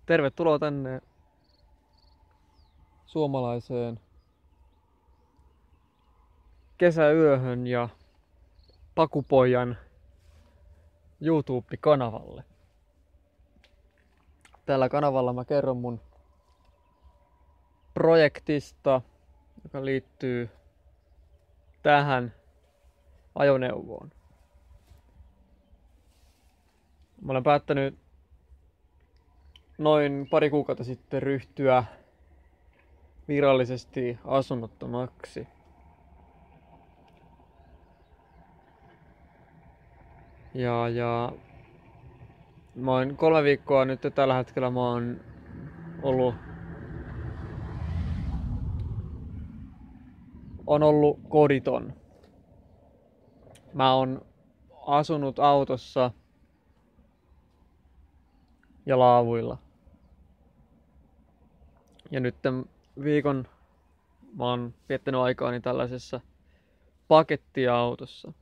Tervetuloa tänne suomalaiseen kesäyöhön ja Pakupojan YouTube-kanavalle. Tällä kanavalla mä kerron mun projektista, joka liittyy tähän ajoneuvoon. Mä olen päättänyt noin pari kuukautta sitten ryhtyä virallisesti asunnottomaksi. Ja mä oon 3 viikkoa nyt tällä hetkellä mä oon ollut koditon. Mä oon asunut autossa ja laavuilla. Ja nyt viikon mä oon viettänyt aikaani tällaisessa pakettiautossa.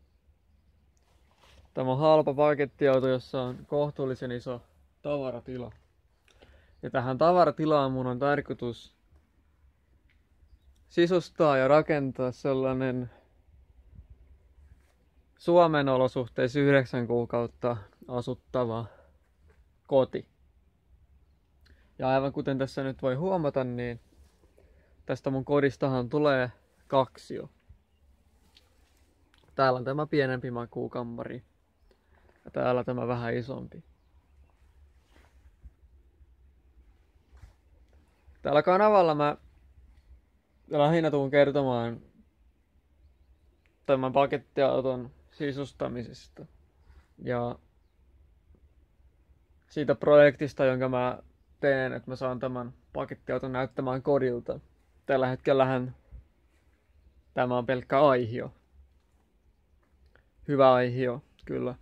Tämä on halpa pakettiauto, jossa on kohtuullisen iso tavaratila. Ja tähän tavaratilaan mun on tarkoitus sisustaa ja rakentaa sellainen Suomen olosuhteissa 9 kuukautta asuttava koti. Ja aivan kuten tässä nyt voi huomata, niin tästä mun kodistahan tulee 2. Täällä on tämä pienempi makuukammari. Ja täällä tämä vähän isompi. Täällä kanavalla mä lähinnä tuun kertomaan tämän pakettiauton sisustamisesta. Ja siitä projektista, jonka mä teen, että mä saan tämän pakettiauton näyttämään kodilta. Tällä hetkellähän tämä on pelkkä aihio. Hyvä aihio, kyllä.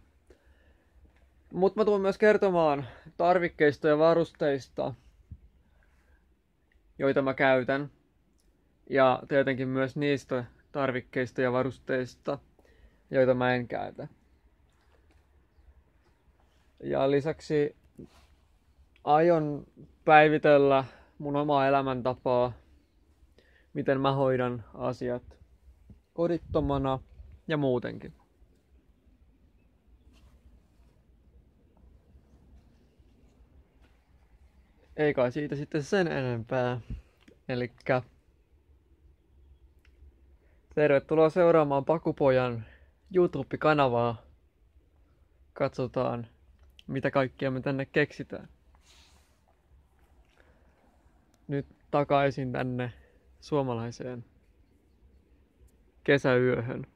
Mutta mä tulen myös kertomaan tarvikkeista ja varusteista, joita mä käytän. Ja tietenkin myös niistä tarvikkeista ja varusteista, joita mä en käytä. Ja lisäksi aion päivitellä mun omaa elämäntapaa, miten mä hoidan asiat kodittomana ja muutenkin. Ei kai siitä sitten sen enempää. Elikkä tervetuloa seuraamaan Pakupojan YouTube-kanavaa. Katsotaan, mitä kaikkea me tänne keksitään. Nyt takaisin tänne suomalaiseen kesäyöhön.